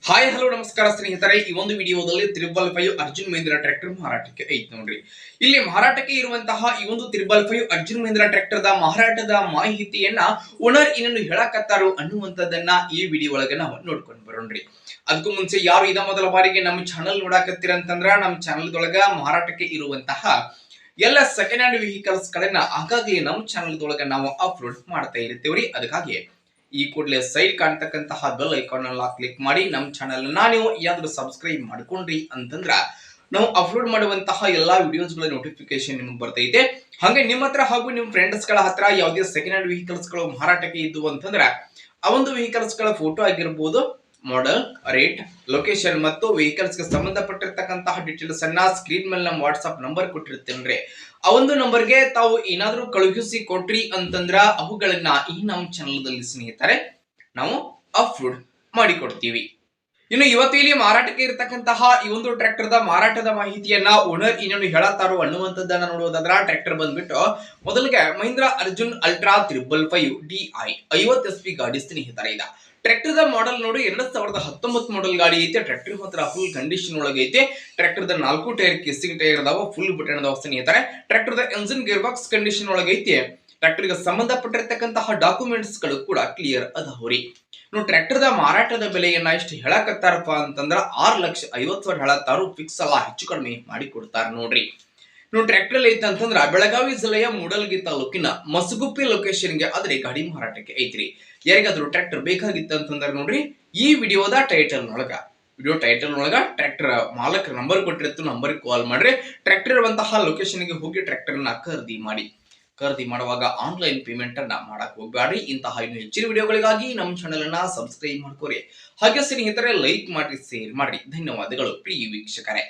Hi hello ನಮಸ್ಕಾರ ಸ್ನೇಹಿತರೆ, ಈ ಒಂದು ವಿಡಿಯೋದಲ್ಲಿ 555 ಅರ್ಜುನ್ ಮಹೀಂದ್ರ ಟ್ರ್ಯಾಕ್ಟರ್ ಮಾರಾಟಕ್ಕೆ ಐತಿ ನೋಡ್ರಿ. ಇಲ್ಲಿ ಮಾರಾಟಕ್ಕೆ ಇರುವಂತಹ ಈ ಒಂದು 555 ಅರ್ಜುನ್ ಮಹೀಂದ್ರ ಟ್ರ್ಯಾಕ್ಟರ್ ದ ಮಾರಾಟದ ಮಾಹಿತಿಯನ್ನ ಓನರ್ ಇನ್ನೇನು ಹೇಳಕತ್ತಾರು ಅನ್ನುವಂಥದ್ದನ್ನ ಈ ವಿಡಿಯೋ ಒಳಗೆ ನಾವು ನೋಡ್ಕೊಂಡು ಬರೋಣ್ರಿ. ಅದಕ್ಕೂ ಮುಂಚೆ ಯಾರು ಇದ ಮೊದಲ ಬಾರಿಗೆ ನಮ್ಮ ಚಾನಲ್ ನೋಡಾಕತ್ತೀರ ಅಂತಂದ್ರ ನಮ್ಮ ಚಾನಲ್ ದೊಳಗ ಮಾರಾಟಕ್ಕೆ ಇರುವಂತಹ ಎಲ್ಲ ಸೆಕೆಂಡ್ ಹ್ಯಾಂಡ್ ವೆಹಿಕಲ್ಸ್ ಗಳನ್ನ ಆಗಾಗಲೇ ನಮ್ಮ ಚಾನಲ್ ದೊಳಗ ನಾವು ಅಪ್ಲೋಡ್ ಮಾಡ್ತಾ ಇರ್ತೀವ್ರಿ. ಅದಕ್ಕಾಗಿ ಈ ಕೂಡಲೇ ಸೈಡ್ ಕಾಣ್ತಕ್ಕಂತಹ ಬೆಲ್ ಐಕಾನ್ ಅನ್ನ ಕ್ಲಿಕ್ ಮಾಡಿ ನಮ್ಮ ಚಾನೆಲ್ ನೀವು ಯಾವ್ದು ಸಬ್ಸ್ಕ್ರೈಬ್ ಮಾಡ್ಕೊಂಡ್ರಿ ಅಂತಂದ್ರ ನಾವು ಅಪ್ಲೋಡ್ ಮಾಡುವಂತಹ ಎಲ್ಲಾ ವಿಡಿಯೋಸ್ ಗಳ ನೋಟಿಫಿಕೇಶನ್ ನಿಮಗೆ ಬರ್ತೈತೆ. ಹಾಗೆ ನಿಮ್ಮ ಹತ್ರ ಹಾಗೂ ನಿಮ್ಮ ಫ್ರೆಂಡ್ಸ್ ಗಳ ಹತ್ರ ಯಾವುದೇ ಸೆಕೆಂಡ್ ಹ್ಯಾಂಡ್ ವೆಹಿಕಲ್ಸ್ ಗಳು ಮಾರಾಟಕ್ಕೆ ಇದ್ದು ಅಂತಂದ್ರ ಆ ಒಂದು ವೆಹಿಕಲ್ಸ್ ಗಳ ಫೋಟೋ ಆಗಿರಬಹುದು, ಮಾಡೆಲ್, ರೇಟ್, ಲೊಕೇಶನ್ ಮತ್ತು ವೆಹಿಕಲ್ಸ್ ಗೆ ಸಂಬಂಧಪಟ್ಟಿರ್ತಕ್ಕಂತಹ ಡೀಟೇಲ್ಸ್ ಅನ್ನ ಸ್ಕ್ರೀನ್ ಮೇಲೆ ನಮ್ಮ ವಾಟ್ಸ್ಆಪ್ ನಂಬರ್ ಕೊಟ್ಟಿರ್ತೇನ್ರಿ. ಆ ಒಂದು ನಂಬರ್ಗೆ ತಾವು ಏನಾದ್ರೂ ಕಳುಹಿಸಿ ಕೊಟ್ರಿ ಅಂತಂದ್ರ ಅವುಗಳನ್ನ ಈ ನಮ್ಮ ಚಾನಲ್ ದಲ್ಲಿ ಸ್ನೇಹಿತರೆ ನಾವು ಅಪ್ಲೋಡ್ ಮಾಡಿ ಕೊಡ್ತೀವಿ. ಇನ್ನು ಇವತ್ತು ಇಲ್ಲಿ ಮಾರಾಟಕ್ಕೆ ಇರತಕ್ಕಂತಹ ಈ ಒಂದು ಟ್ರ್ಯಾಕ್ಟರ್ ದ ಮಾರಾಟದ ಮಾಹಿತಿಯನ್ನ ಓನರ್ ಇನ್ನೇನು ಹೇಳತ್ತಾರೋ ಅನ್ನುವಂಥದ್ದನ್ನ ನೋಡುವುದಾದ್ರ ಟ್ರ್ಯಾಕ್ಟರ್ ಬಂದ್ಬಿಟ್ಟು ಮೊದಲಿಗೆ Mahindra Arjun ultra 555 DI 50 SP ಗಾಡಿ ಸ್ನೇಹಿತರೆ. ಇದ ಟ್ರ್ಯಾಕ್ಟರ್ ದ ಮಾಡೆಲ್ ನೋಡಿ 2019 ಮಾಡೆಲ್ ಗಾಡಿ ಐತೆ. ಟ್ರ್ಯಾಕ್ಟರ್ ಮಾತ್ರ ಫುಲ್ ಕಂಡೀಷನ್ ಒಳಗೆ ಐತೆ. Tractor the 4 tyre casing tyre ಅದಾವ, ಫುಲ್ ಬಟನ್ ಅದಾವ ಸ್ನೇಹಿತರೆ. Tractor the engine gear box condition ಒಳಗೆ ಐತೆ. ಟ್ರ್ಯಾಕ್ಟರ್ ಗೆ ಸಂಬಂಧಪಟ್ಟಿರ್ತಕ್ಕಂತಹ ಡಾಕ್ಯುಮೆಂಟ್ಸ್ ಗಳು ಕೂಡ ಕ್ಲಿಯರ್ ಅದಾವ್ರಿ. ಇನ್ನು ಟ್ರ್ಯಾಕ್ಟರ್ ದ ಮಾರಾಟದ ಬೆಲೆಯನ್ನ ಎಷ್ಟು ಹೇಳಕತ್ತಾರಪ್ಪ ಅಂತಂದ್ರ 6,50,000 ಹೇಳತ್ತಾರು. ಫಿಕ್ಸ್ ಅಲ್ಲ, ಹೆಚ್ಚು ಕಡಿಮೆ ಮಾಡಿ ಕೊಡ್ತಾರ ನೋಡ್ರಿ. ಇನ್ನು ಟ್ರ್ಯಾಕ್ಟರ್ ಐತೆ ಅಂತಂದ್ರ ಬೆಳಗಾವಿ ಜಿಲ್ಲೆಯ ಮೂಡಲಗಿ ತಾಲೂಕಿನ ಮಸಗುಪ್ಪಿ ಲೊಕೇಶನ್ ಗೆ ಆದ್ರೆ ಗಾಡಿ ಮಾರಾಟಕ್ಕೆ ಐತ್ರಿ. ಯಾರಿಗಾದ್ರೂ ಟ್ರ್ಯಾಕ್ಟರ್ ಬೇಕಾಗಿತ್ತು ಅಂತಂದ್ರ ನೋಡ್ರಿ, ಈ ವಿಡಿಯೋದ ಟೈಟಲ್ ಒಳಗ ಟ್ರ್ಯಾಕ್ಟರ್ ಮಾಲಕರ ನಂಬರ್ ಕೊಟ್ಟಿರುತ್ತೆ, ನಂಬರ್ ಕಾಲ್ ಮಾಡ್ರಿ. ಟ್ರ್ಯಾಕ್ಟರ್ ಇರುವಂತಹ ಲೊಕೇಶನ್ ಗೆ ಹೋಗಿ ಟ್ರ್ಯಾಕ್ಟರ್ ನ ಖರೀದಿ ಮಾಡುವಾಗ ಆನ್ಲೈನ್ ಪೇಮೆಂಟ್ ಅನ್ನ ಮಾಡಕ್ ಹೋಗ್ಬೇಡ್ರಿ. ಇಂತಹ ಇನ್ನು ಹೆಚ್ಚಿನ ವಿಡಿಯೋಗಳಿಗಾಗಿ ನಮ್ಮ ಚಾನೆಲ್ ಅನ್ನ ಸಬ್ಸ್ಕ್ರೈಬ್ ಮಾಡ್ಕೋರಿ. ಹಾಗೆ ಸ್ನೇಹಿತರೆ ಲೈಕ್ ಮಾಡಿ, ಶೇರ್ ಮಾಡಿ. ಧನ್ಯವಾದಗಳು ಪ್ರಿಯ ವೀಕ್ಷಕರೇ.